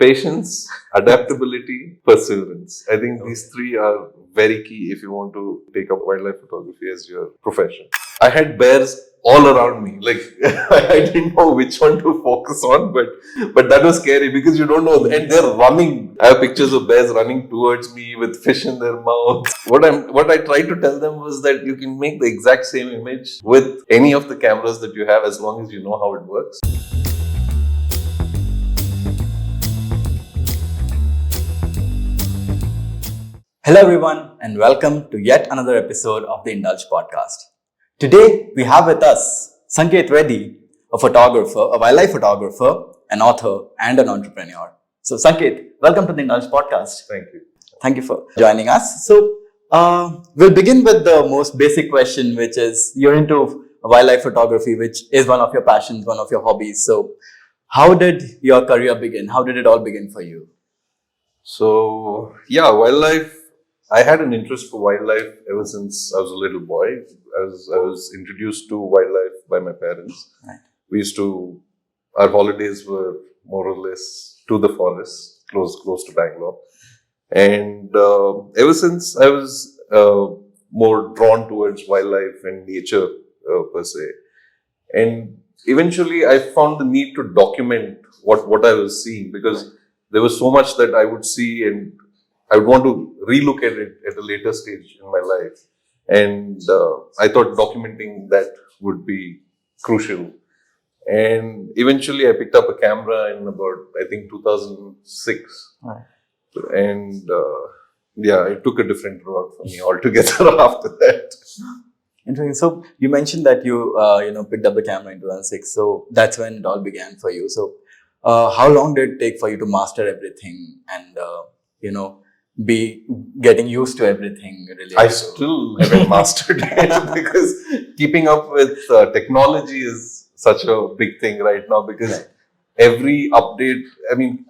patience, adaptability, perseverance. I think these three are very key if you want to take up wildlife photography as your profession. I had bears all around me. Like I didn't know which one to focus on, but that was scary because you don't know. And they're running. I have pictures of bears running towards me with fish in their mouth. What I tried to tell them was that you can make the exact same image with any of the cameras that you have as long as you know how it works. Hello everyone and welcome to yet another episode of the Indulge podcast. Today we have with us Sanket Reddy, a photographer, a wildlife photographer, an author and an entrepreneur. So Sanket, welcome to the Indulge podcast. Thank you. Thank you for joining us. So we'll begin with the most basic question, which is you're into wildlife photography, which is one of your passions, one of your hobbies. So how did your career begin? How did it all begin for you? So yeah, wildlife. I had an interest for wildlife ever since I was a little boy. I was introduced to wildlife by my parents. Right. Our holidays were more or less to the forest, close to Bangalore. And ever since I was more drawn towards wildlife and nature per se. And eventually I found the need to document what I was seeing because there was so much that I would see and I would want to relook at it at a later stage in my life. And I thought documenting that would be crucial. And eventually I picked up a camera in about, I think, 2006. Right. And it took a different route for me altogether after that. Interesting. So you mentioned that you picked up the camera in 2006. So that's when it all began for you. So how long did it take for you to master everything and, be getting used to everything related? I still haven't mastered it because keeping up with technology is such a big thing right now because every update,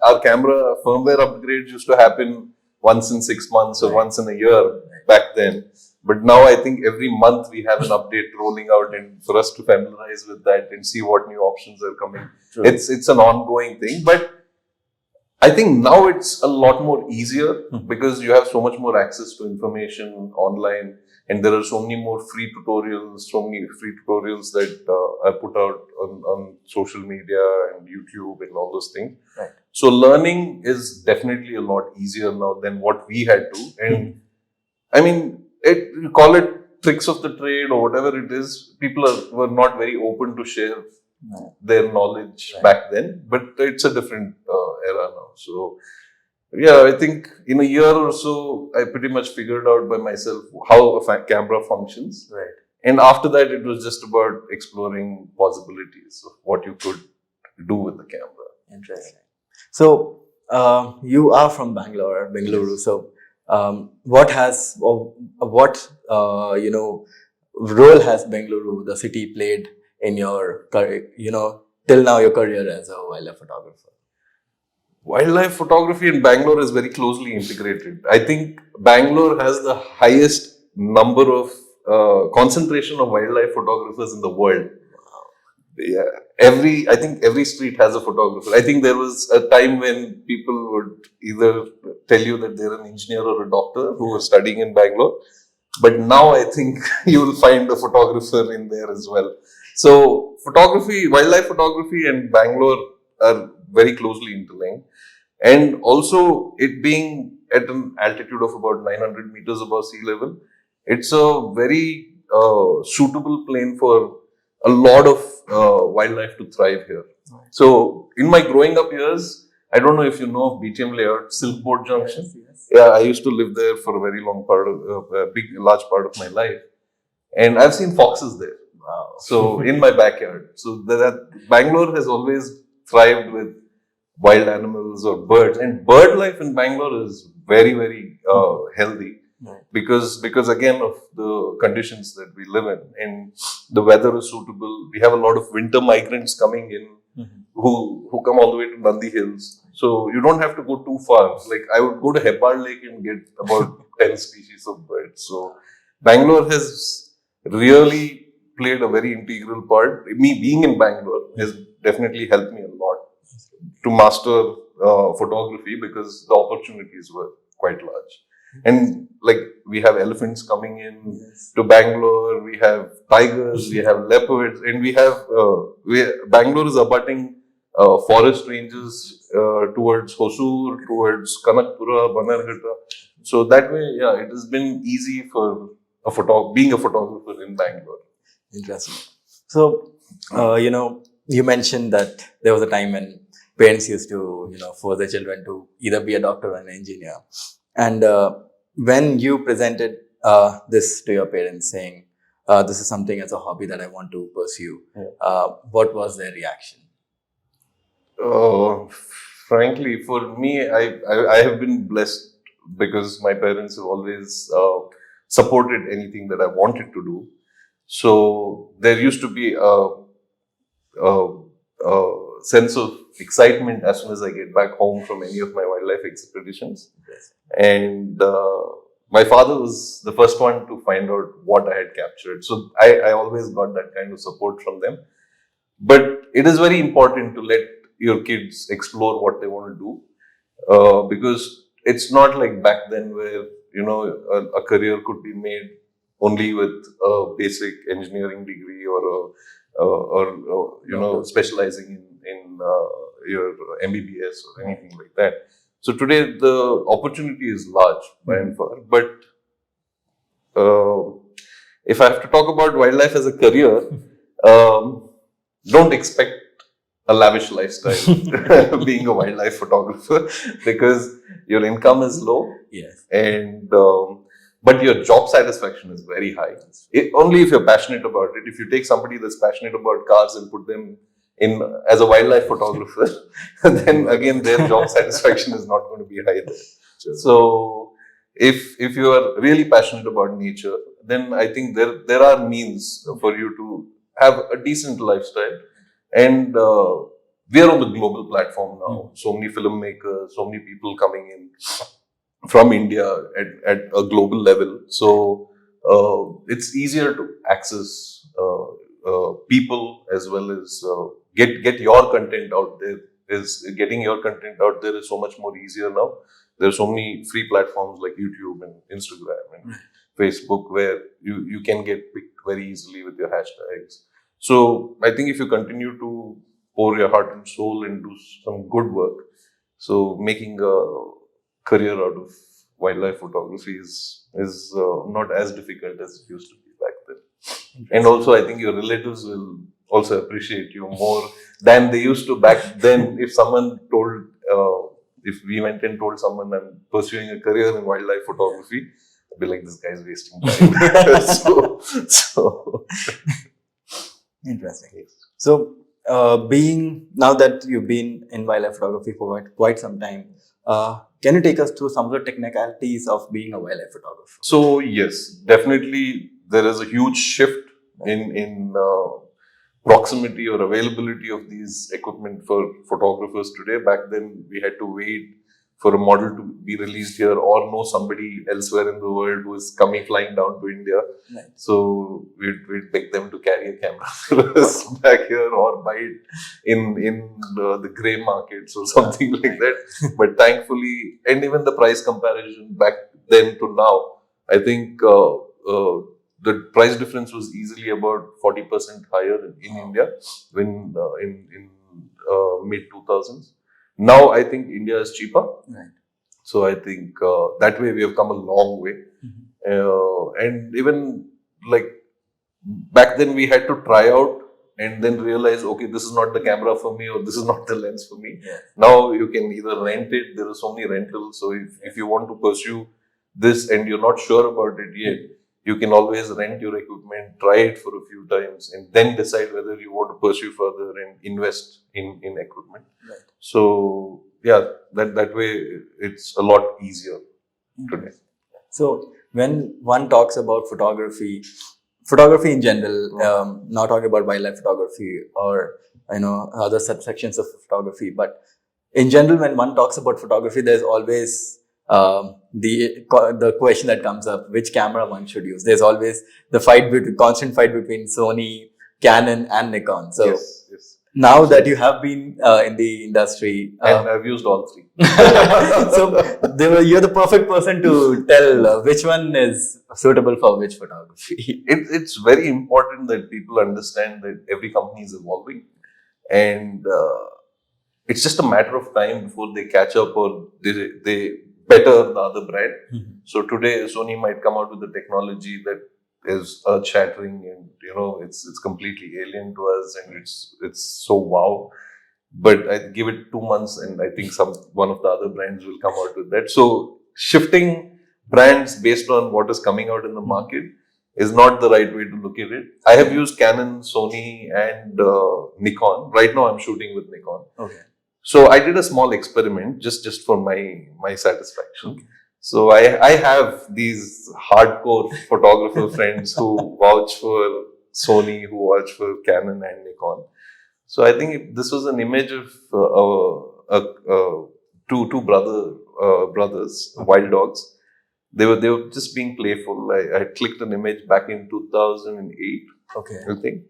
our camera firmware upgrades used to happen once in 6 months or once in a year back then. But now I think every month we have an update rolling out and for us to familiarize with that and see what new options are coming. True. It's an ongoing thing, but I think now it's a lot more easier because you have so much more access to information online and there are so many free tutorials that are put out on social media and YouTube and all those things. Right. So learning is definitely a lot easier now than what we had to. And you call it tricks of the trade or whatever it is, people were not very open to share their knowledge back then, but it's a different era now. So, I think in a year or so, I pretty much figured out by myself how a camera functions. Right. And after that, it was just about exploring possibilities of what you could do with the camera. Interesting. So, you are from Bengaluru. Yes. So, what role has Bengaluru, the city, played in your career, till now your career as a wildlife photographer? Wildlife photography in Bangalore is very closely integrated. I think Bangalore has the highest number of concentration of wildlife photographers in the world. Yeah, I think every street has a photographer. I think there was a time when people would either tell you that they're an engineer or a doctor who were studying in Bangalore. But now I think you will find a photographer in there as well. So wildlife photography and Bangalore are very closely interlinked. And also it being at an altitude of about 900 meters above sea level, it's a very suitable plane for a lot of wildlife to thrive here. Right. So in my growing up years, I don't know if you know of BTM layout, Silkboard Junction. Yes. Yeah, I used to live there for a very large part of my life. And I've seen foxes there. Wow. So in my backyard. So Bangalore has always thrived with wild animals or birds. And bird life in Bangalore is very, very healthy. Right. Because again of the conditions that we live in and the weather is suitable. We have a lot of winter migrants coming in who come all the way to Nandi Hills. So you don't have to go too far. Like I would go to Hebbal Lake and get about 10 species of birds. So Bangalore has really played a very integral part. Me being in Bangalore has definitely helped me a lot to master photography because the opportunities were quite large. And like we have elephants coming in to Bangalore, we have tigers, we have leopards, and we have Bangalore is abutting forest ranges towards Hosur, towards Kanakpura, Bannerghatta. So that way, yeah, it has been easy for being a photographer in Bangalore. Interesting. So, you mentioned that there was a time when parents used to, force their children to either be a doctor or an engineer. And when you presented this to your parents, saying, this is something as a hobby that I want to pursue, what was their reaction? Frankly, for me, I have been blessed because my parents have always supported anything that I wanted to do. So there used to be a sense of excitement as soon as I get back home from any of my wildlife expeditions. Yes. And my father was the first one to find out what I had captured. So I always got that kind of support from them. But it is very important to let your kids explore what they want to do because it's not like back then where a career could be made only with a basic engineering degree or specializing in your MBBS or anything like that. So today the opportunity is large by and far, but if I have to talk about wildlife as a career, don't expect a lavish lifestyle being a wildlife photographer because your income is low. Yes. And but your job satisfaction is very high. Only if you're passionate about it. If you take somebody that's passionate about cars and put them in as a wildlife photographer, then again their job satisfaction is not going to be high there. Sure. So if you are really passionate about nature, then I think there are means for you to have a decent lifestyle. And we are on the global platform now. So many filmmakers, so many people coming in from India at a global level. So it's easier to access people as well as get your content out there. Getting your content out there is so much more easier now. There are so many free platforms like YouTube and Instagram and Facebook where you can get picked very easily with your hashtags. So I think if you continue to pour your heart and soul and do some good work, so making a career out of wildlife photography is not as difficult as it used to be back then. And also I think your relatives will also appreciate you more than they used to back then. If someone told, if we went and told someone I'm pursuing a career in wildlife photography, I'd be like, this guy's wasting time. so Interesting. So, now that you've been in wildlife photography for quite some time, can you take us through some of the technicalities of being a wildlife photographer? So yes, definitely there is a huge shift in proximity or availability of these equipment for photographers today. Back then, we had to wait for a model to be released here or know somebody elsewhere in the world who is flying down to India. Right. So we'd beg them to carry a camera for us back here or buy it in the grey markets or something like that. But thankfully, and even the price comparison back then to now, I think the price difference was easily about 40% higher in India when in mid 2000s. Now I think India is cheaper. Right. So I think that way we have come a long way. And even like back then we had to try out and then realize, okay, this is not the camera for me or this is not the lens for me. Yeah. Now you can either rent it. There are so many rentals. So if you want to pursue this and you're not sure about it yet, you can always rent your equipment, try it for a few times, and then decide whether you want to pursue further and invest in equipment. Right. So yeah, that way it's a lot easier today. So when one talks about photography in general, not talking about wildlife photography or other subsections of photography, but in general, when one talks about photography, there's always the question that comes up: which camera one should use? There's always the constant fight between Sony, Canon, and Nikon. So, yes. Now that you have been in the industry, And I've used all three. so you're the perfect person to tell which one is suitable for which photography. It's very important that people understand that every company is evolving, and it's just a matter of time before they catch up or they better the other brand. So today Sony might come out with a technology that is earth shattering, and it's completely alien to us, and it's so wow. But I give it 2 months, and I think one of the other brands will come out with that. So shifting brands based on what is coming out in the market is not the right way to look at it. I have used Canon, Sony, and Nikon. Right now, I'm shooting with Nikon. Okay. So I did a small experiment just for my satisfaction. Okay. So I have these hardcore photographer friends who vouch for Sony, who vouch for Canon and Nikon. So I think this was an image of two brothers, wild dogs. They were just being playful. I had clicked an image back in 2008, Okay. I think,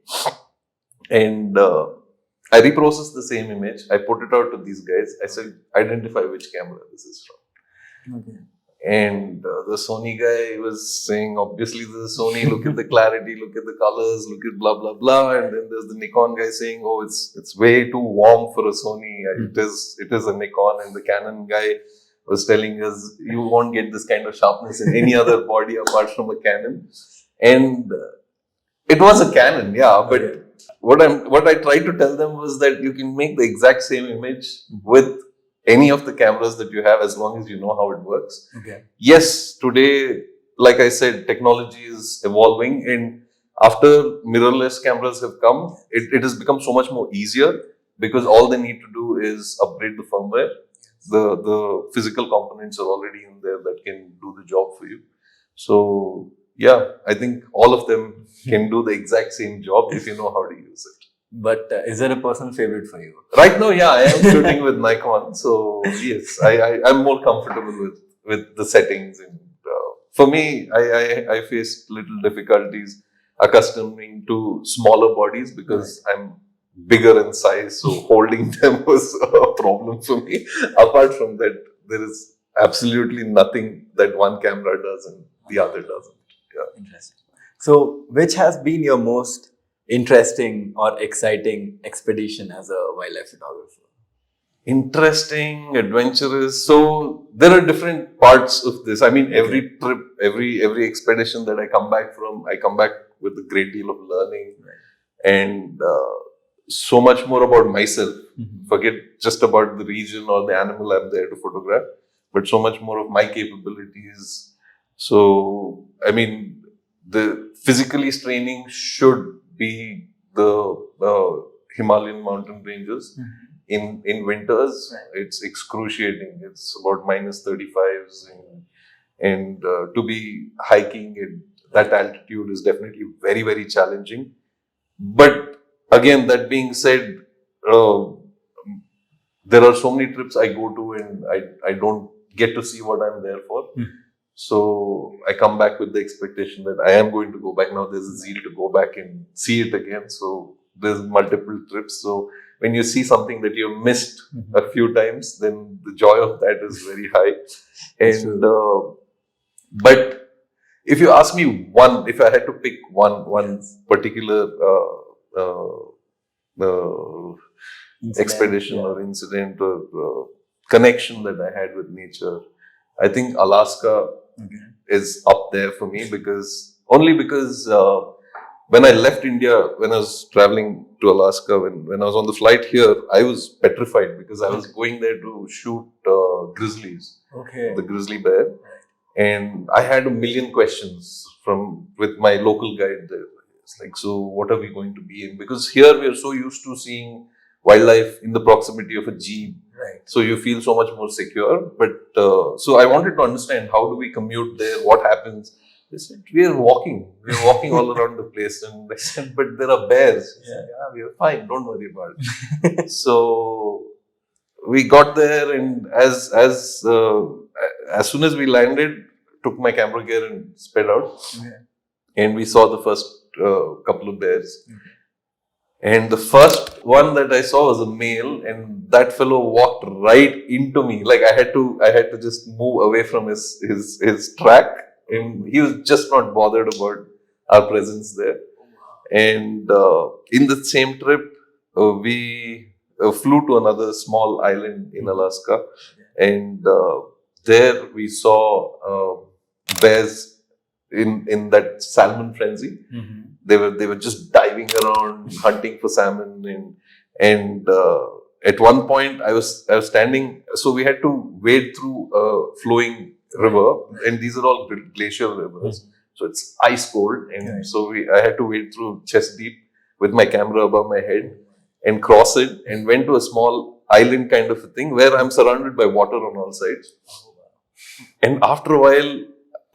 and I reprocessed the same image. I put it out to these guys. I said, identify which camera this is from. Okay. And the Sony guy was saying, obviously this is Sony, look at the clarity, look at the colors, look at blah, blah, blah. And then there's the Nikon guy saying, oh, it's way too warm for a Sony. It is a Nikon. And the Canon guy was telling us, you won't get this kind of sharpness in any other body apart from a Canon. And it was a Canon, yeah. But what I tried to tell them was that you can make the exact same image with any of the cameras that you have, as long as you know how it works. Okay. Yes, today, like I said, technology is evolving, and after mirrorless cameras have come, it has become so much more easier, because all they need to do is upgrade the firmware. The physical components are already in there that can do the job for you. So yeah, I think all of them can do the exact same job if you know how to use it. But is there a personal favorite for you? Right now, yeah, I am shooting with Nikon, so yes, I'm more comfortable with the settings. And for me, I faced little difficulties accustoming to smaller bodies, because I'm bigger in size, so holding them was a problem for me. Apart from that, there is absolutely nothing that one camera does and the other doesn't. Yeah. Interesting. So, which has been your most interesting or exciting expedition as a wildlife photographer? Interesting, adventurous. So there are different parts of this. I mean, every trip, every expedition that I come back from, I come back with a great deal of learning, and so much more about myself. Forget just about the region or the animal I'm there to photograph, but so much more of my capabilities. So, I mean, the physically straining should be the Himalayan mountain ranges. In winters, it's excruciating. It's about minus 35s, and to be hiking at that altitude is definitely very, very challenging. But again, that being said, there are so many trips I go to, and I don't get to see what I'm there for. So I come back with the expectation that I am going to go back. Now there's a zeal to go back and see it again. So there's multiple trips. So when you see something that you missed a few times, then the joy of that is very high. And but if you ask me if I had to pick one particular expedition or incident or connection that I had with nature, I think Alaska is up there for me, because when I left India, when I was traveling to Alaska, when I was on the flight here, I was petrified, because I was going there to shoot grizzlies, the grizzly bear, and I had a million questions with my local guide there. It's like, so what are we going to be in? Because here we are so used to seeing wildlife in the proximity of a jeep. So you feel so much more secure. But so I wanted to understand, how do we commute there? What happens? They said, we're walking all around the place. And I said, but there are bears. Said, yeah, we are fine. Don't worry about it. So we got there, and as soon as we landed, took my camera gear and sped out. And we saw the first couple of bears. And the first one that I saw was a male, and that fellow walked right into me. Like I had to just move away from his track, and he was just not bothered about our presence there. And in the same trip, we flew to another small island in Alaska, and there we saw bears in that salmon frenzy. They were just diving around hunting for salmon, and at one point I was standing, so we had to wade through a flowing river, and these are all glacial rivers, so it's ice cold, and so I had to wade through chest deep with my camera above my head and cross it, and went to a small island kind of a thing where I'm surrounded by water on all sides. And after a while,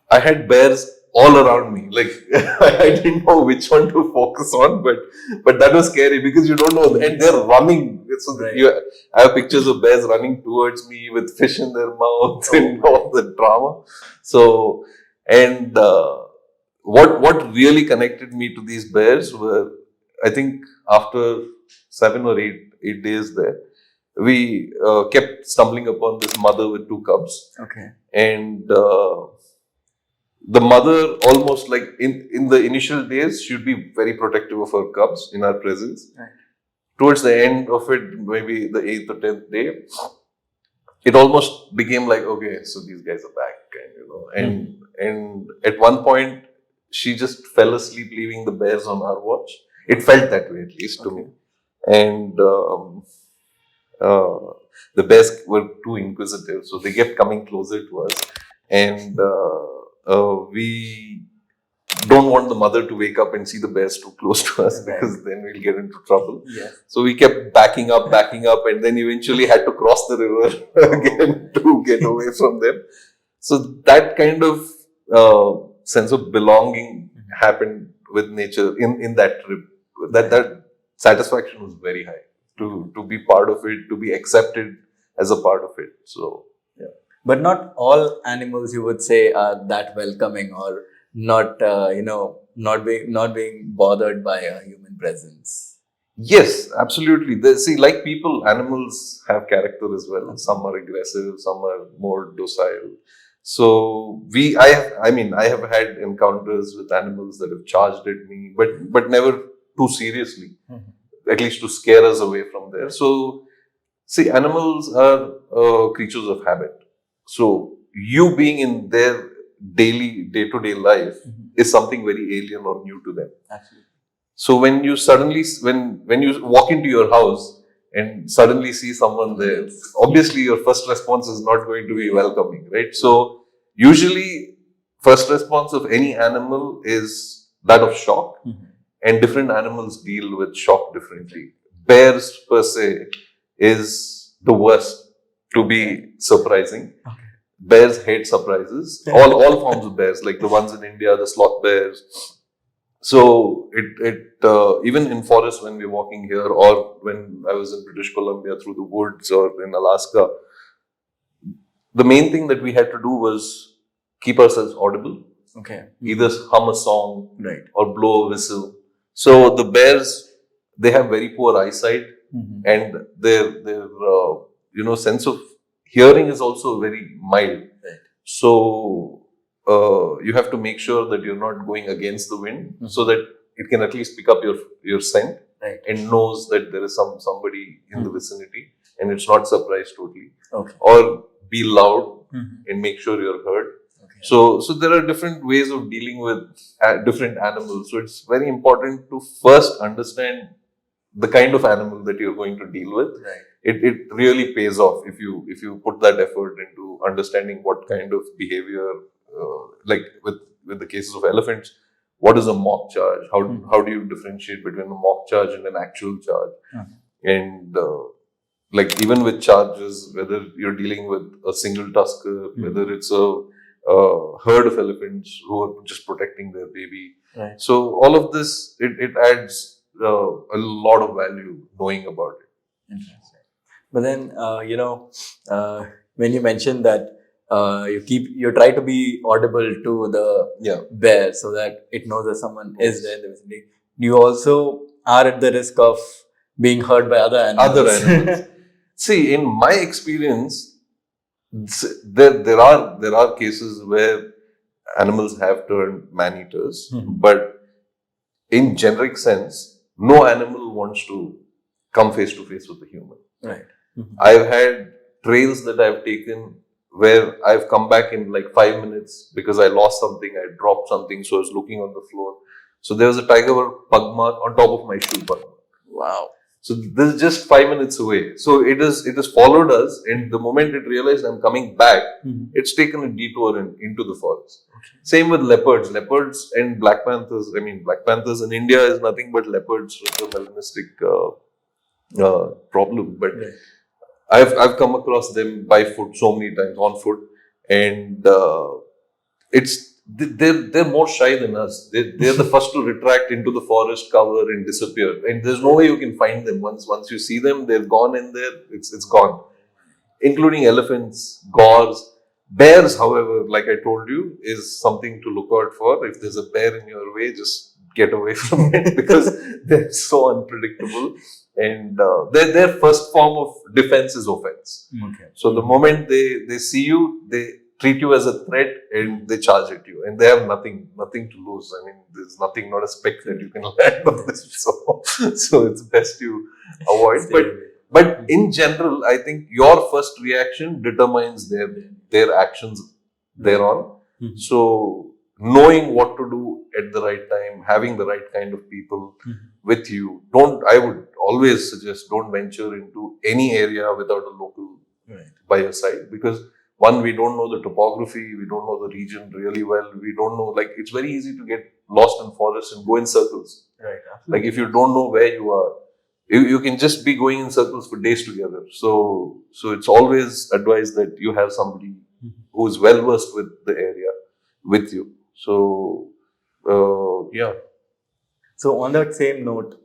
I had bears all around me. Like I didn't know which one to focus on, but that was scary because you don't know, and they're running. So I have pictures of bears running towards me with fish in their mouths and all the drama. So, and what really connected me to these bears were, I think after 7 or 8 days there, we kept stumbling upon this mother with 2 cubs. Okay. And the mother, almost like in the initial days, she would be very protective of her cubs in our presence. Right. Towards the end of it, maybe the 8th or 10th day, it almost became like, okay, so these guys are back, and at one point she just fell asleep leaving the bears on our watch. It felt that way, at least to me. And the bears were too inquisitive, so they kept coming closer to us, and we don't want the mother to wake up and see the bears too close to us, because then we'll get into trouble. Yes. So we kept backing up, and then eventually had to cross the river again to get away from them. So that kind of sense of belonging happened with nature in that trip. That satisfaction was very high to be part of it, to be accepted as a part of it. So. But not all animals, you would say, are that welcoming or not, not being bothered by a human presence. Yes, absolutely. See, like people, animals have character as well. Some are aggressive, some are more docile. So I have had encounters with animals that have charged at me, but never too seriously, at least to scare us away from there. So, see, animals are creatures of habit. So you being in their day-to-day life is something very alien or new to them. Absolutely. So when you suddenly, when you walk into your house and suddenly see someone there, obviously your first response is not going to be welcoming, right? So usually first response of any animal is that of shock, and different animals deal with shock differently. Bears per se is the worst to be surprising. Bears hate surprises. All forms of bears, like the ones in India, the sloth bears. So even in forests, when we're walking here, or when I was in British Columbia through the woods, or in Alaska, the main thing that we had to do was keep ourselves audible. Okay. Either hum a song, right, or blow a whistle. So the bears, they have very poor eyesight, and their sense of hearing is also very mild. Right. So you have to make sure that you're not going against the wind, so that it can at least pick up your scent, right, and knows that there is somebody in the vicinity, and it's not surprised totally. Okay. Or be loud and make sure you're heard. Okay. So there are different ways of dealing with different animals. So it's very important to first understand the kind of animal that you're going to deal with. Right. It really pays off if you put that effort into understanding what kind of behavior, like with the cases of elephants, what is a mock charge? How do you differentiate between a mock charge and an actual charge? And like even with charges, whether you're dealing with a single tusker, whether it's a herd of elephants who are just protecting their baby. Right. So all of this, it adds a lot of value knowing about it. Interesting. But then, when you mentioned that you try to be audible to the bear so that it knows that someone is there in the vicinity, you also are at the risk of being hurt by other animals. Other animals. See, in my experience, there are cases where animals have turned man-eaters, but in generic sense, no animal wants to come face to face with a human. Right. I've had trails that I've taken where I've come back in like 5 minutes because I lost something, I dropped something, so I was looking on the floor. So there was a tiger pug mark on top of my shoe pug mark. Wow. So this is just 5 minutes away. So it has followed us, and the moment it realized I'm coming back, it's taken a detour into the forest. Okay. Same with leopards. Leopards and black panthers. I mean, black panthers in India is nothing but leopards with a melanistic problem. But I've come across them by foot so many times, on foot, and they're more shy than us. They're the first to retract into the forest cover and disappear. And there's no way you can find them. Once you see them, they're gone in there. It's gone. Including elephants, gores, bears. However, like I told you, is something to look out for. If there's a bear in your way, just get away from it because they're so unpredictable. And their first form of defense is offense. Okay. So the moment they see you, they treat you as a threat and they charge at you, and they have nothing to lose. I mean, there's nothing, not a speck that you can land on this. So it's best you avoid. But in general, I think your first reaction determines their actions thereon. So knowing what to do at the right time, having the right kind of people with you. I would always suggest don't venture into any area without a local by your side, because one, we don't know the topography, we don't know the region really well, we don't know, like, it's very easy to get lost in forests and go in circles. Right. Like, if you don't know where you are, you can just be going in circles for days together. So it's always advised that you have somebody who is well versed with the area with you. So, yeah. So on that same note,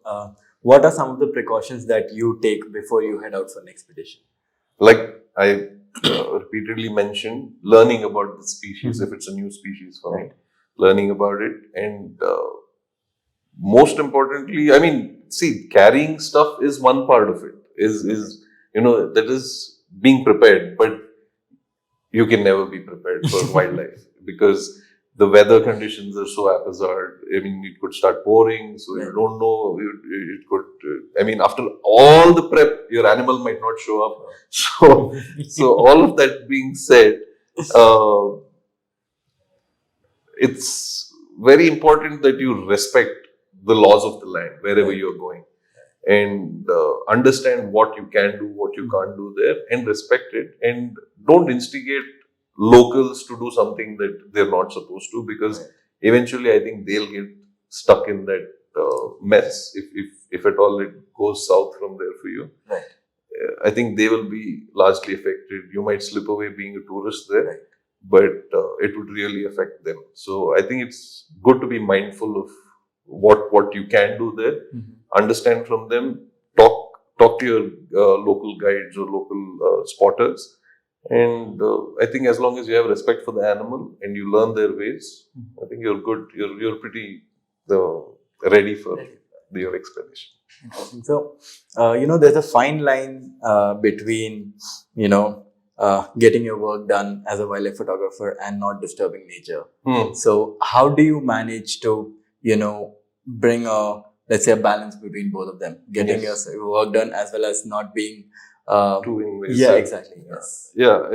what are some of the precautions that you take before you head out for an expedition? Like I repeatedly mentioned, learning about the species, if it's a new species for me, learning about it. And most importantly, I mean, see, carrying stuff is one part of it, that is being prepared, but you can never be prepared for wildlife because the weather conditions are so haphazard. I mean, it could start pouring, so you don't know. It could. After all the prep, your animal might not show up. So all of that being said, it's very important that you respect the laws of the land wherever you're going, and understand what you can do, what you can't do there, and respect it, and don't instigate locals to do something that they're not supposed to, because eventually I think they'll get stuck in that mess if at all it goes south from there for you. I think they will be largely affected. You might slip away being a tourist there, but it would really affect them. So I think it's good to be mindful of what you can do there, understand from them, talk to your local guides or local spotters. And I think as long as you have respect for the animal and you learn their ways, I think you're good. You're pretty ready for your expedition. So, there's a fine line between, getting your work done as a wildlife photographer and not disturbing nature. So, how do you manage to, bring let's say a balance between both of them, getting your work done as well as not being doing ways. Yeah, exactly. Yes. Yeah,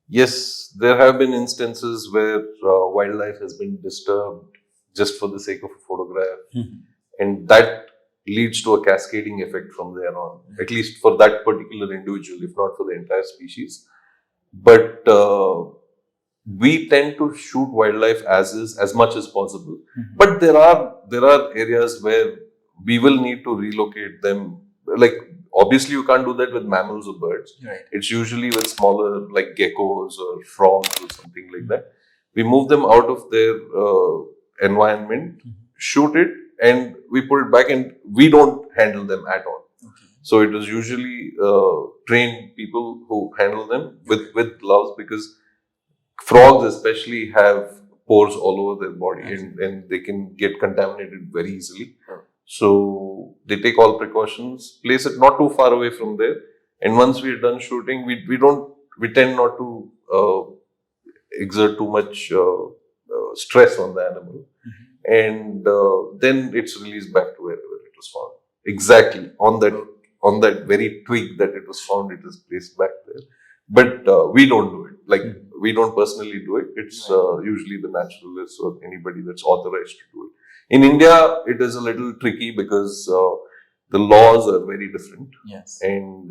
yes, there have been instances where wildlife has been disturbed just for the sake of a photograph, and that leads to a cascading effect from there on, at least for that particular individual, if not for the entire species. But we tend to shoot wildlife as much as possible. But there are areas where we will need to relocate them. Like, obviously, you can't do that with mammals or birds. It's usually with smaller, like geckos or frogs or something like that. We move them out of their environment, shoot it, and we put it back, and we don't handle them at all. So it is usually trained people who handle them with gloves, because frogs especially have pores all over their body, and they can get contaminated very easily. So they take all precautions, place it not too far away from there. And once we're done shooting, we tend not to exert too much stress on the animal. And then it's released back to wherever it was found. Exactly on that very twig that it was found, it is placed back there. But we don't do it. Like we don't personally do it. It's usually the naturalist or anybody that's authorized to do it. In India, it is a little tricky because the laws are very different, Yes. and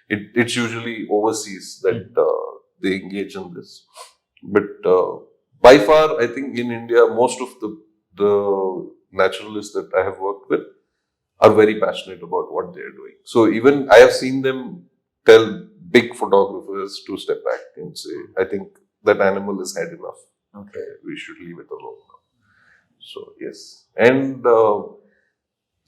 it's usually overseas that they engage in this. But by far, I think in India, most of the naturalists that I have worked with are very passionate about what they are doing. So even I have seen them tell big photographers to step back and say, "I think that animal has had enough. Okay. We should leave it alone now." So yes, and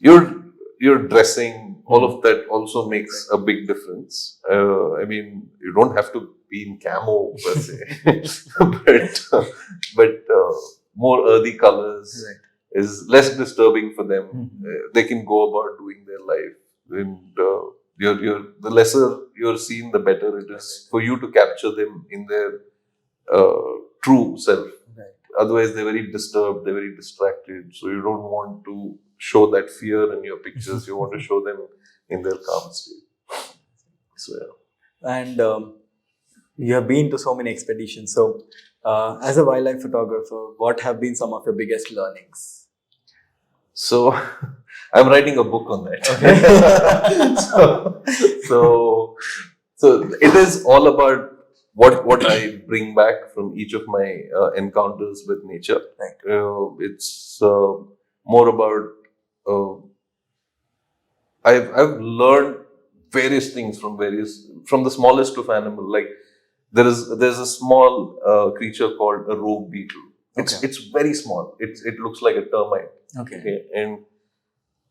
your dressing, all of that also makes a big difference. I mean, you don't have to be in camo per se, but more earthy colors is less disturbing for them. They can go about doing their life, and the lesser you're seen, the better it is for you to capture them in their true self. Otherwise, they're very disturbed, they're very distracted. So you don't want to show that fear in your pictures. You want to show them in their calm state. So yeah. And you have been to so many expeditions. So, as a wildlife photographer, what have been some of your biggest learnings? So I'm writing a book on that. So it is all about what I bring back from each of my encounters with nature. It's more about I've learned various things from the smallest of animal. Like there's a small creature called a rogue beetle. It's very small. It looks like a termite. Okay.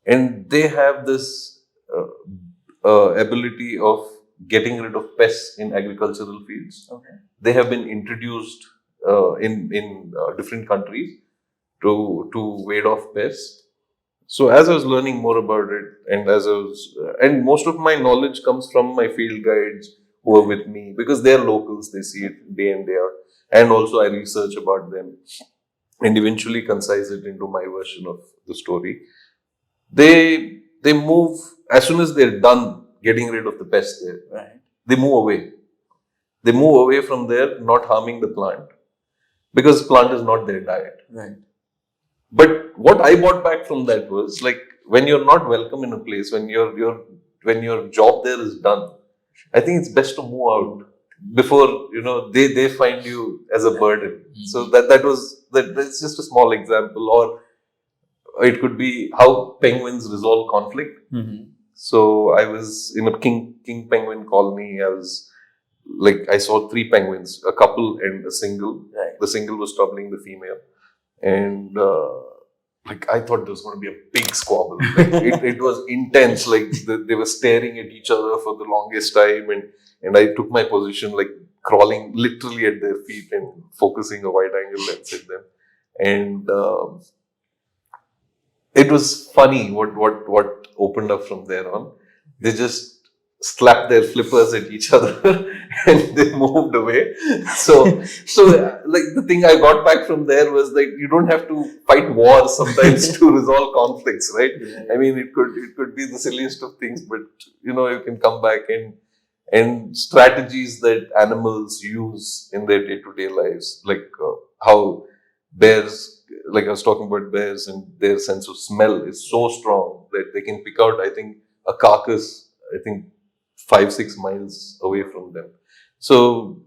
And they have this ability of getting rid of pests in agricultural fields. They have been introduced in different countries to ward off pests. So as I was learning more about it, and most of my knowledge comes from my field guides who are with me because they are locals. They see it day in day out, and also I research about them and eventually concise it into my version of the story. They move as soon as they're done getting rid of the pest there. They move away. They move away from there, not harming the plant because plant is not their diet. But what I brought back from that was like when you're not welcome in a place, when your job there is done, I think it's best to move out before they find you as a burden. So that's just a small example, or it could be how penguins resolve conflict. So I was in a king penguin colony. I saw 3 penguins, a couple and a single. The single was troubling the female. And I thought there was going to be a big squabble. It was intense. They were staring at each other for the longest time, and I took my position, crawling literally at their feet and focusing a wide angle lens at them. And it was funny what opened up from there on. They just slapped their flippers at each other and they moved away. So the thing I got back from there was you don't have to fight wars sometimes to resolve conflicts, right? I mean, it could be the silliest of things, but you can come back and strategies that animals use in their day-to-day lives, how bears, I was talking about bears, and their sense of smell is so strong that they can pick out, I think, a carcass, 5-6 miles away from them. So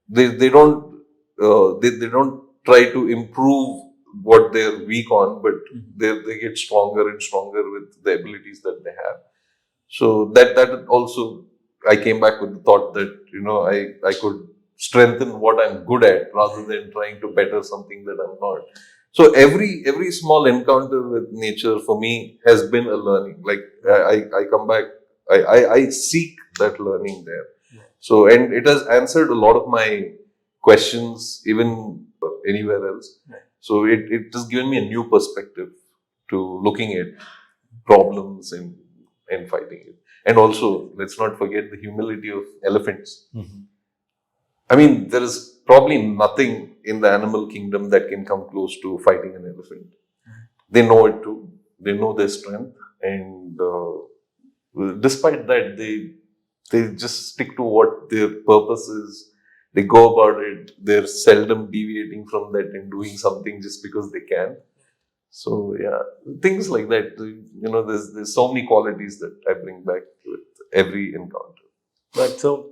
they don't they don't try to improve what they're weak on, but they get stronger and stronger with the abilities that they have. So that also, I came back with the thought that I could strengthen what I'm good at rather than trying to better something that I'm not. So every small encounter with nature for me has been a learning. I come back, I seek that learning there. So, and it has answered a lot of my questions even anywhere else. So it has given me a new perspective to looking at problems in fighting it. And also, let's not forget the humility of elephants. I mean, there is probably nothing in the animal kingdom that can come close to fighting an elephant. They know it too. They know their strength, and despite that, they just stick to what their purpose is. They go about it. They're seldom deviating from that and doing something just because they can. So yeah, things like that. There's so many qualities that I bring back with every encounter. But so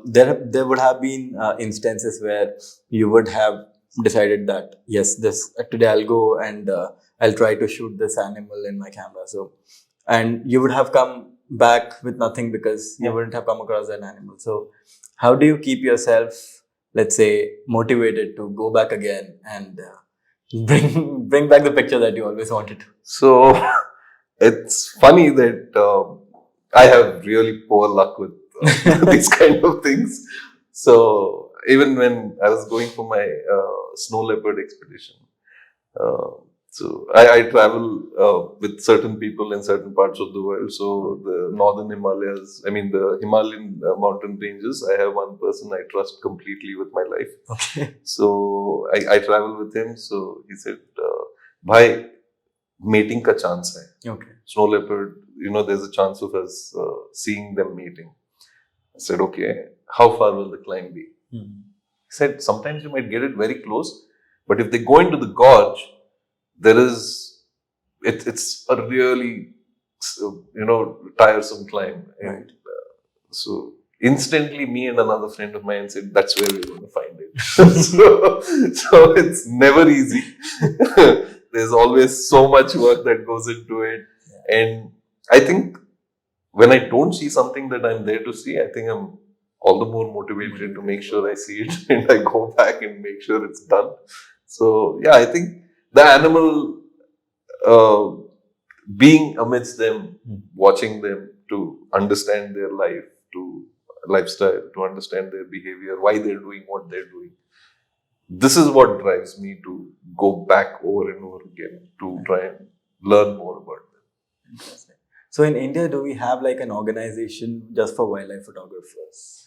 there would have been instances where you would have decided that yes, this today I'll go and I'll try to shoot this animal in my camera. So and you would have come back with nothing because you wouldn't have come across an animal. So how do you keep yourself, let's say, motivated to go back again and bring back the picture that you always wanted to? So it's funny that I have really poor luck with these kind of things. So even when I was going for my snow leopard expedition, so I travel with certain people in certain parts of the world. So the northern Himalayas, I mean the Himalayan mountain ranges, I have one person I trust completely with my life. Okay. So I travel with him. So he said, "Bhai, mating ka chance hai. Okay. Snow leopard, there's a chance of us seeing them mating." I said, "Okay, how far will the climb be?" He said, "Sometimes you might get it very close, but if they go into the gorge, it's a really, tiresome climb." And so instantly, me and another friend of mine said, "That's where we're going to find it." so it's never easy. There's always so much work that goes into it. And I think when I don't see something that I'm there to see, I think I'm all the more motivated to make sure I see it and I go back and make sure it's done. So yeah, I think the animal, being amidst them, watching them, to understand their life, to lifestyle, to understand their behavior, why they're doing what they're doing. This is what drives me to go back over and over again to try and learn more about them. Interesting. So in India, do we have like an organization just for wildlife photographers?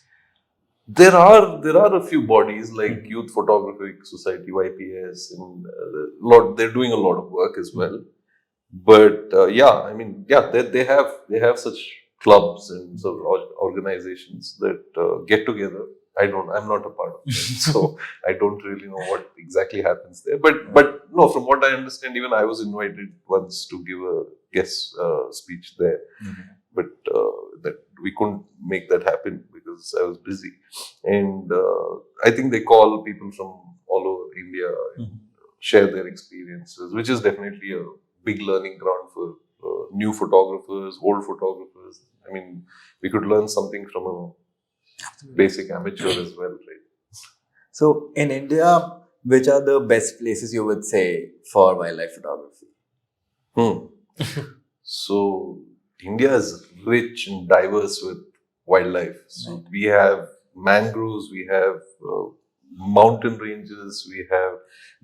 There are a few bodies like Youth Photographic Society (YPS), and they're doing a lot of work as well. But they have such clubs and sort of organizations that get together. I'm not a part of them, so I don't really know what exactly happens there. But no, from what I understand, even I was invited once to give a guest speech there, but that we couldn't make that happen because I was busy. And I think they call people from all over India and share their experiences, which is definitely a big learning ground for new photographers, old photographers. I mean, we could learn something from a basic amateur as well, right? So in India, which are the best places you would say for wildlife photography? So India is rich and diverse with wildlife. So we have mangroves, we have mountain ranges, we have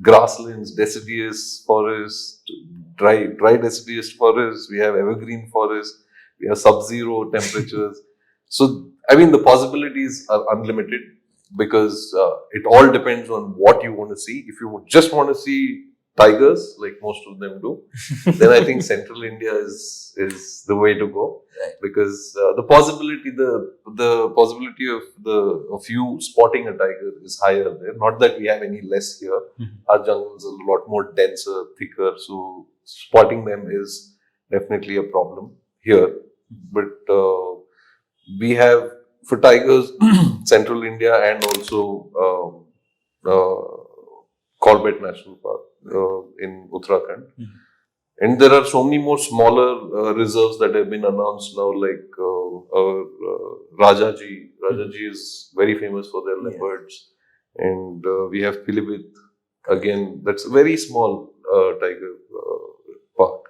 grasslands, deciduous forest, dry deciduous forest, we have evergreen forest, we have sub-zero temperatures. So I mean, the possibilities are unlimited because it all depends on what you want to see. If you just want to see tigers, like most of them do, then I think Central India is the way to go, because the possibility of you spotting a tiger is higher there. Not that we have any less here. Our jungles are a lot more denser, thicker, so spotting them is definitely a problem here. But we have, for tigers, Central India and also Corbett National Park in Uttarakhand. And there are so many more smaller reserves that have been announced now, like Rajaji. Rajaji is very famous for their leopards. And we have Pilibhit, again, that's a very small tiger park.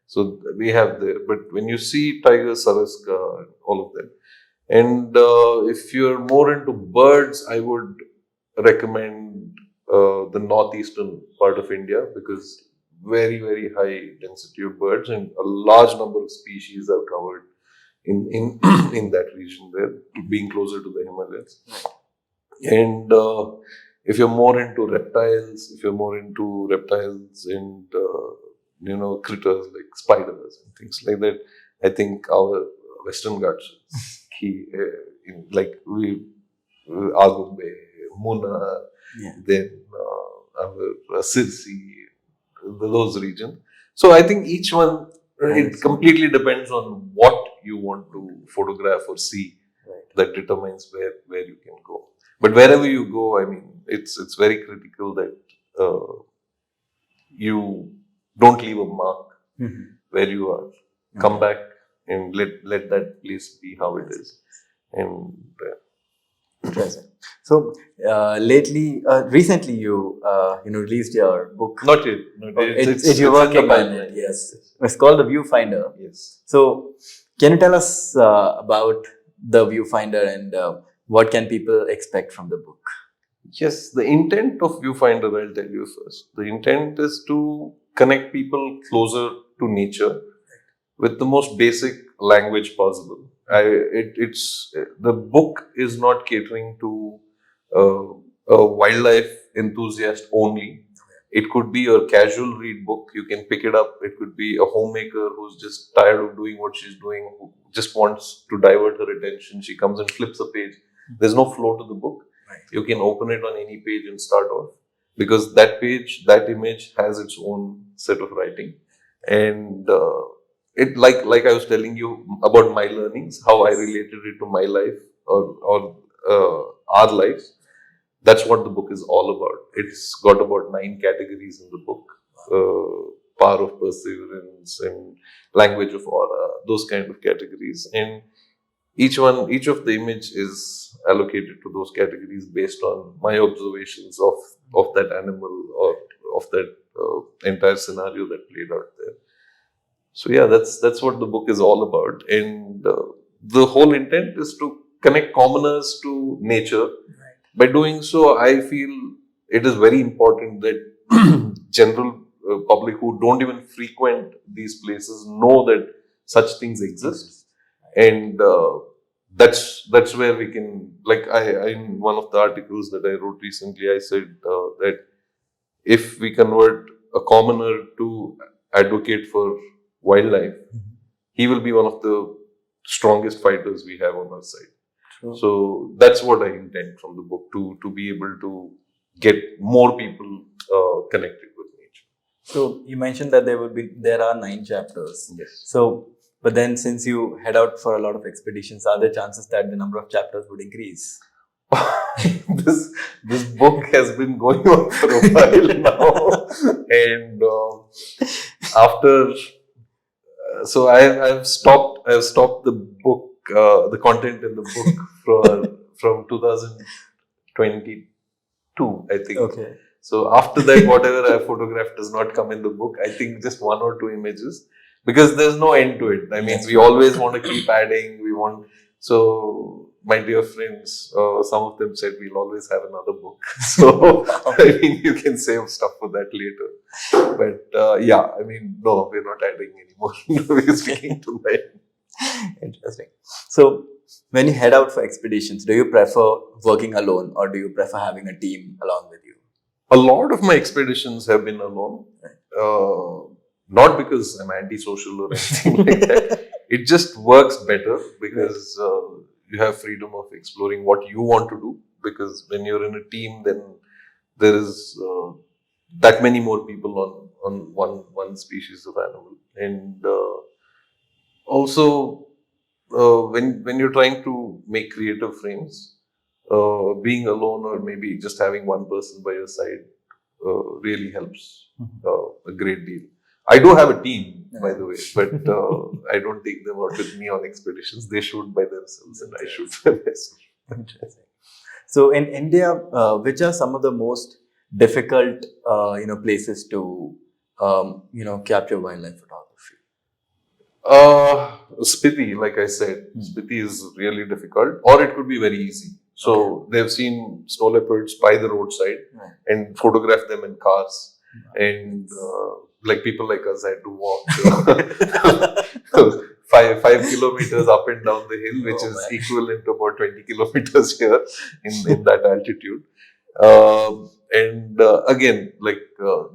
So we have there. But when you see tigers, Saraska, all of them. And if you're more into birds, I would recommend the northeastern part of India, because very, very high density of birds, and a large number of species are covered in in that region there, being closer to the Himalayas. And if you're more into reptiles, and critters like spiders and things like that, I think our Western Ghats is key. Like we, Agumbe, Muna, Yeah. then our Sirsi, those regions. So I think each one, it completely depends on what you want to photograph or see. Right. That determines where you can go. But wherever you go, I mean, it's very critical that you don't leave a mark where you are. Come back and let that place be how it is. And Interesting. So recently you released your book. not yet. You're working on it. Yes, it's called the Viewfinder. Yes. So can you tell us about the Viewfinder and what can people expect from the book? Yes, the intent of Viewfinder, I'll tell you first. The intent is to connect people closer to nature with the most basic language possible. It's the book is not catering to a wildlife enthusiast only. It could be a casual read book. You can pick it up. It could be a homemaker who's just tired of doing what she's doing, who just wants to divert her attention. She comes and flips a page. There's no flow to the book. You can open it on any page and start off, because that page, that image has its own set of writing. And it like I was telling you about my learnings, how I related it to my life or our lives. That's what the book is all about. It's got about 9 categories in the book. Power of perseverance and language of aura, those kind of categories. And each of the image is allocated to those categories based on my observations of that animal or of that entire scenario that played out there. So yeah, that's what the book is all about. And the whole intent is to connect commoners to nature. By doing so, I feel it is very important that general public who don't even frequent these places know that such things exist. And that's where we can, like I in one of the articles that I wrote recently, I said that if we convert a commoner to advocate for wildlife, he will be one of the strongest fighters we have on our side. True. So that's what I intend from the book, to be able to get more people connected with nature. So you mentioned that there are 9 chapters. Yes. So, but then since you head out for a lot of expeditions, are there chances that the number of chapters would increase? this book has been going on for a while now, and after so I've stopped the book, the content in the book from 2022, I think. Okay. So after that, whatever I photographed does not come in the book. I think just 1 or 2 images, because there's no end to it. I mean, we always want to keep adding. So my dear friends, some of them said we'll always have another book. So I mean, you can save stuff for that later. But yeah, I mean, no, we're not adding anymore. We're sticking to that. Interesting. So when you head out for expeditions, do you prefer working alone or do you prefer having a team along with you? A lot of my expeditions have been alone. Not because I'm antisocial or anything like that. It just works better because you have freedom of exploring what you want to do. Because when you're in a team, then there is that many more people on one species of animal. And also, when you're trying to make creative frames, being alone or maybe just having one person by your side really helps a great deal. I do have a team, by the way, but I don't take them out with me on expeditions. They shoot by themselves and I shoot by myself. Interesting. So in India, which are some of the most difficult, places to, capture wildlife photography? Spiti, like I said, Spiti is really difficult, or it could be very easy. So they've seen snow leopards by the roadside and photograph them in cars. And like people like us had to walk 5 kilometers up and down the hill, which is equivalent to about 20 kilometers here in that altitude. Again, like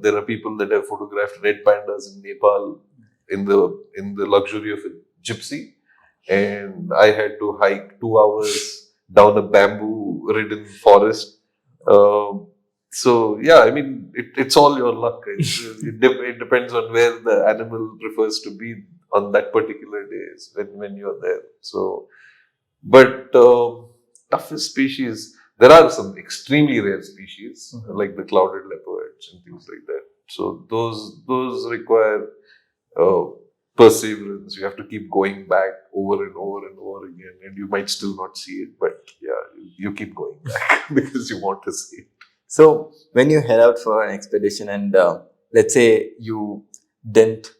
there are people that have photographed red pandas in Nepal in the luxury of a gypsy, and I had to hike 2 hours down a bamboo-ridden forest. Um, so yeah, I mean, it's all your luck. It depends on where the animal prefers to be on that particular days when you're there. So, but toughest species, there are some extremely rare species like the clouded leopards and things like that. So those require uh, perseverance. You have to keep going back over and over and over again, and you might still not see it, but yeah, you keep going back because you want to see it. So when you head out for an expedition and let's say you didn't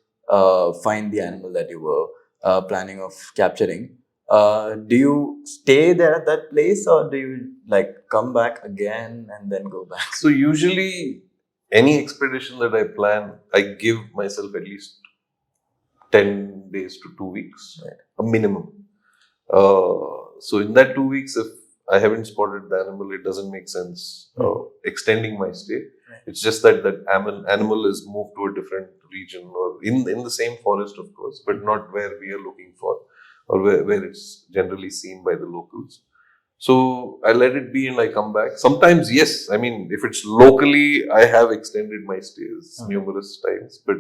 find the animal that you were planning of capturing, do you stay there at that place or do you like come back again and then go back? So usually, any expedition that I plan, I give myself at least 10 days to 2 weeks, Right. a minimum. So in that 2 weeks, if I haven't spotted the animal, it doesn't make sense extending my stay. Right. It's just that animal is moved to a different region or in the same forest, of course, but not where we are looking for or where it's generally seen by the locals. So I let it be and I come back. Sometimes, yes, I mean, if it's locally, I have extended my stays numerous times, but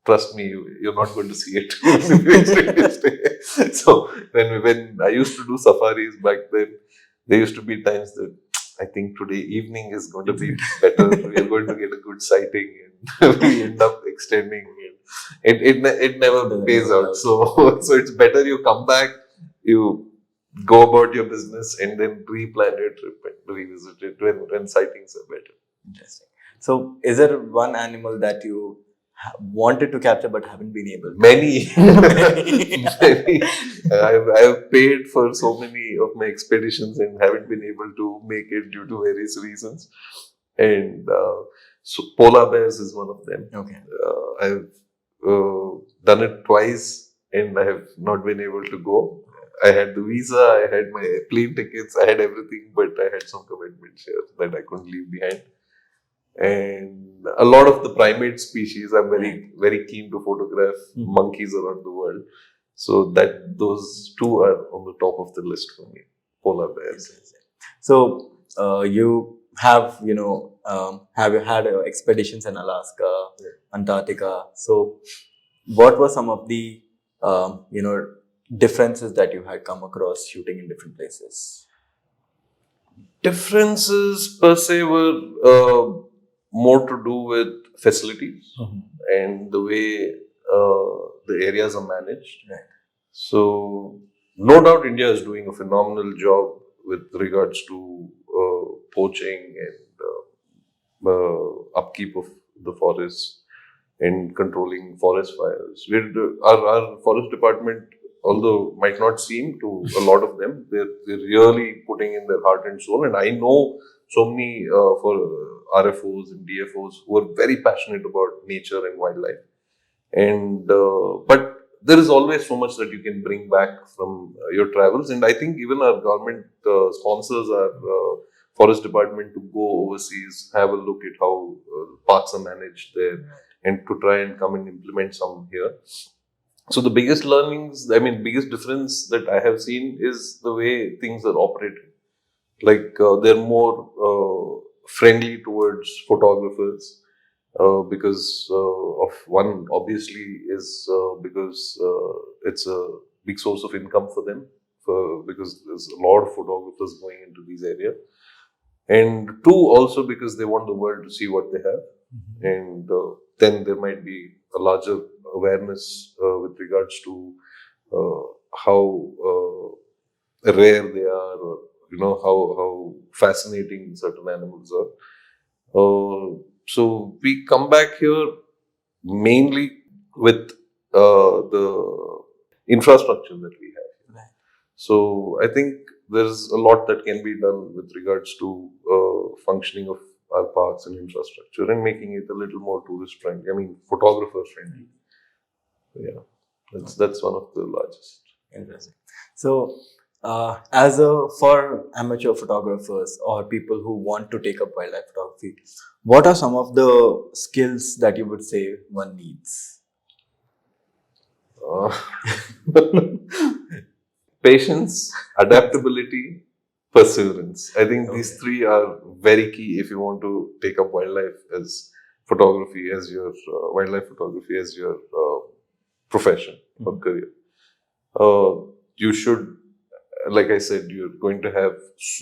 trust me, you're not going to see it if you extend your stay. So when I used to do safaris back then, there used to be times that I think today evening is going to be better. We are going to get a good sighting, and we end up extending. It never pays out. So it's better you come back, you go about your business, and then replan your trip and revisit it when sightings are better. Interesting. So is there one animal that you wanted to capture but haven't been able to? Many. Many. I've paid for so many of my expeditions and haven't been able to make it due to various reasons. And so polar bears is one of them. Okay. I've done it twice and I have not been able to go. I had the visa, I had my plane tickets, I had everything, but I had some commitments here that I couldn't leave behind. And a lot of the primate species, I'm very keen to photograph monkeys around the world. So those two are on the top of the list for me, polar bears. So you have have you had expeditions in Alaska, Antarctica? So what were some of the differences that you had come across shooting in different places? Differences per se were more to do with facilities and the way the areas are managed. Right. So, no doubt India is doing a phenomenal job with regards to poaching and upkeep of the forests and controlling forest fires. Our forest department, although might not seem to a lot of them, they're really putting in their heart and soul. And I know so many for RFOs and DFOs who are very passionate about nature and wildlife. And but there is always so much that you can bring back from your travels. And I think even our government sponsors our forest department to go overseas, have a look at how parks are managed there, and to try and come and implement some here. So the biggest biggest difference that I have seen is the way things are operated. Like they're more friendly towards photographers because of one, obviously, is because it's a big source of income for them, because there's a lot of photographers going into these areas. And two, also because they want the world to see what they have. And then there might be a larger awareness with regards to how rare they are, or how fascinating certain animals are. So we come back here mainly with the infrastructure that we have. Right. So I think there's a lot that can be done with regards to functioning of our parks and infrastructure and making it a little more tourist friendly. I mean, photographer friendly. Yeah, that's one of the largest. Interesting. So, for amateur photographers or people who want to take up wildlife photography, what are some of the skills that you would say one needs? Uh, patience, adaptability, perseverance. I think these three are very key if you want to take up wildlife as photography, as your wildlife photography as your profession or career. You should, like I said, you're going to have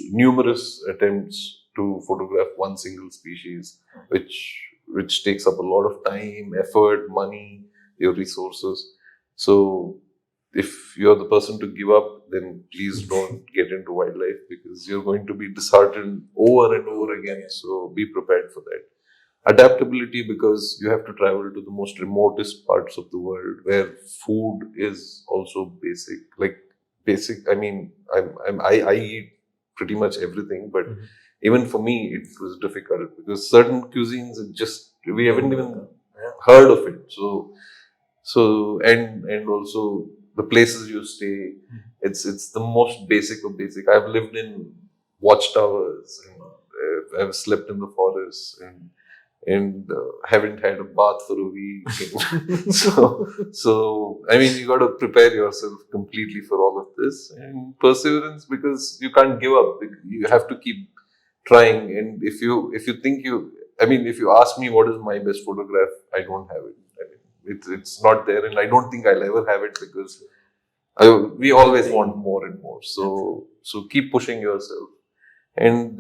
numerous attempts to photograph one single species, which takes up a lot of time, effort, money, your resources. So if you're the person to give up, then please don't get into wildlife because you're going to be disheartened over and over again. So be prepared for that. Adaptability, because you have to travel to the most remotest parts of the world where food is also basic. Like basic, I mean, I eat pretty much everything, but even for me, it was difficult because certain cuisines, we haven't even heard of it. And also the places you stay, it's the most basic of basic. I've lived in watchtowers and I've slept in the forest and haven't had a bath for a week. so I mean, you got to prepare yourself completely for all of this and perseverance because you can't give up. You have to keep trying. And if you think if you ask me what is my best photograph, I don't have it. I mean, it's not there, and I don't think I'll ever have it because we always want more and more. So keep pushing yourself. And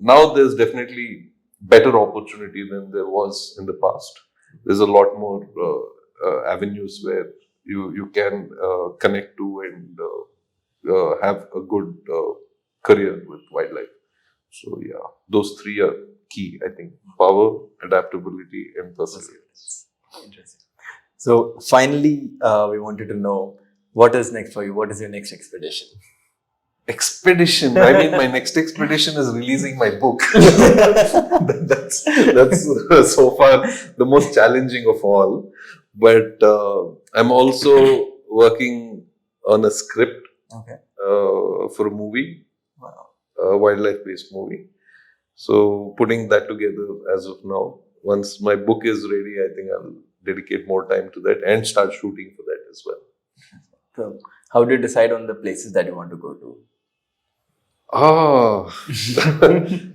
now there's definitely better opportunity than there was in the past. There's a lot more avenues where you can connect to and have a good career with wildlife. So yeah, those three are key, I think: power, adaptability, and perseverance. Interesting. So finally, we wanted to know what is next for you. What is your next expedition? Expedition. I mean, my next expedition is releasing my book. that's so far the most challenging of all. But I'm also working on a script for a movie, a wildlife-based movie. So putting that together as of now. Once my book is ready, I think I'll dedicate more time to that and start shooting for that as well. So, how do you decide on the places that you want to go to?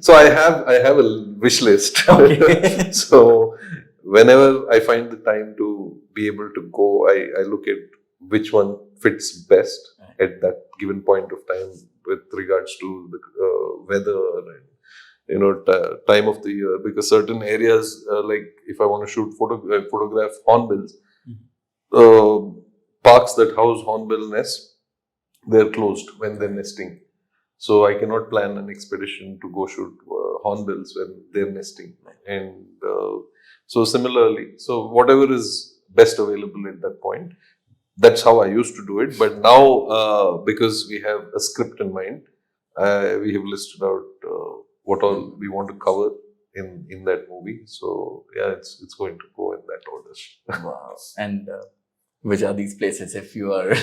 So I have a wish list. Okay. So whenever I find the time to be able to go, I look at which one fits best at that given point of time with regards to the weather and time of the year. Because certain areas, like if I want to shoot photograph hornbills, parks that house hornbill nests, they're closed when they're nesting. So I cannot plan an expedition to go shoot hornbills when they're nesting. And so similarly, so whatever is best available at that point, that's how I used to do it. But now, because we have a script in mind, we have listed out what all we want to cover in that movie. So yeah, it's going to go in that order. Wow. And which are these places if you are...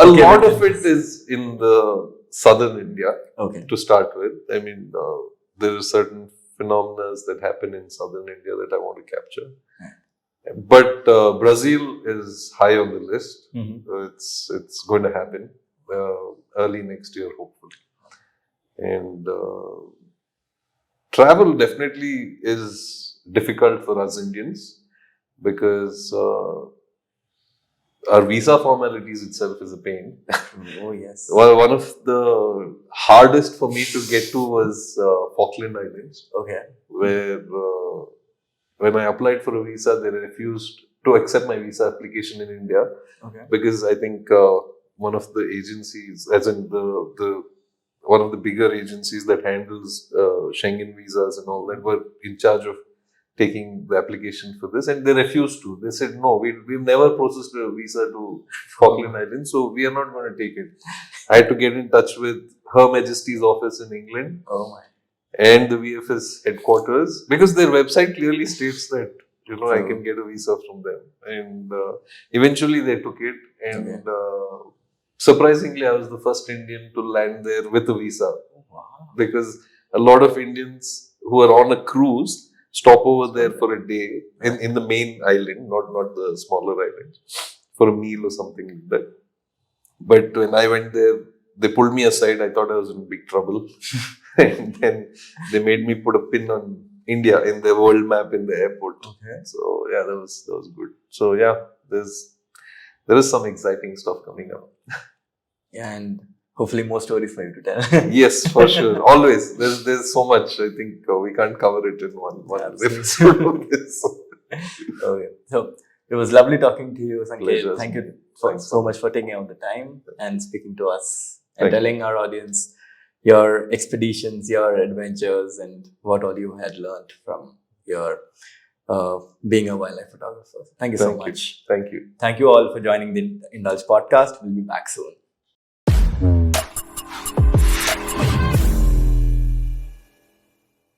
A lot of it is in the southern India to start with. I mean, there are certain phenomena that happen in southern India that I want to capture. But Brazil is high on the list. It's going to happen early next year, hopefully. And travel definitely is difficult for us Indians because our visa formalities itself is a pain. Oh, yes. Well, one of the hardest for me to get to was Falkland Islands. Where when I applied for a visa, they refused to accept my visa application in India. Because I think one of the agencies, as in the one of the bigger agencies that handles Schengen visas and all that, were in charge of taking the application for this, and they refused to. They said, no, we've never processed a visa to Falkland Islands, so we are not going to take it. I had to get in touch with Her Majesty's office in England. Oh my. and the VFS headquarters, because their website clearly states that I can get a visa from them, and eventually they took it, and surprisingly, I was the first Indian to land there with a visa. Wow. Because a lot of Indians who are on a cruise stop over there for a day in the main island, not the smaller island, for a meal or something like that. But when I went there, they pulled me aside. I thought I was in big trouble. And then they made me put a pin on India in the world map in the airport. Okay. So yeah, that was good. So yeah, there is some exciting stuff coming up. Yeah, and hopefully more stories for you to tell. Yes, for sure. Always. There's so much. I think we can't cover it in one Absolutely. episode of this. Okay. So it was lovely talking to you, Sanket. Pleasure. Thank you Thanks. so much for taking out the time and speaking to us and Thank you. telling our audience your expeditions, your adventures, and what all you had learned from your being a wildlife photographer. Thank you so much. Thank you. Thank you all for joining the Indulge podcast. We'll be back soon.